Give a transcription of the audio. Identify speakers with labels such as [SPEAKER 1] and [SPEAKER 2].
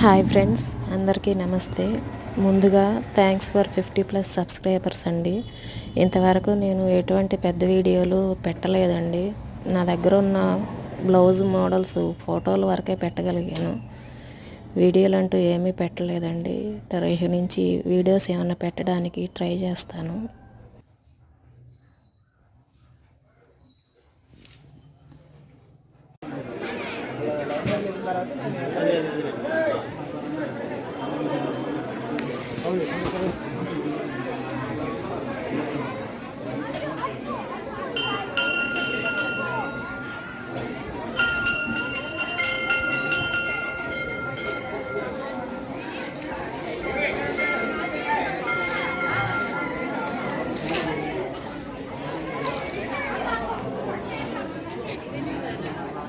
[SPEAKER 1] Hi friends, అందరికీ నమస్తే. ముందుగా థ్యాంక్స్ ఫర్ 50+ సబ్స్క్రైబర్స్ అండి. ఇంతవరకు నేను ఎటువంటి పెద్ద వీడియోలు పెట్టలేదండి. నా దగ్గర ఉన్న బ్లౌజ్ మోడల్స్ ఫోటోల వరకే పెట్టగలిగాను. వీడియోలు అంటూ ఏమీ పెట్టలేదండి. ఇక నుంచి వీడియోస్ ఏమైనా పెట్టడానికి ట్రై చేస్తాను.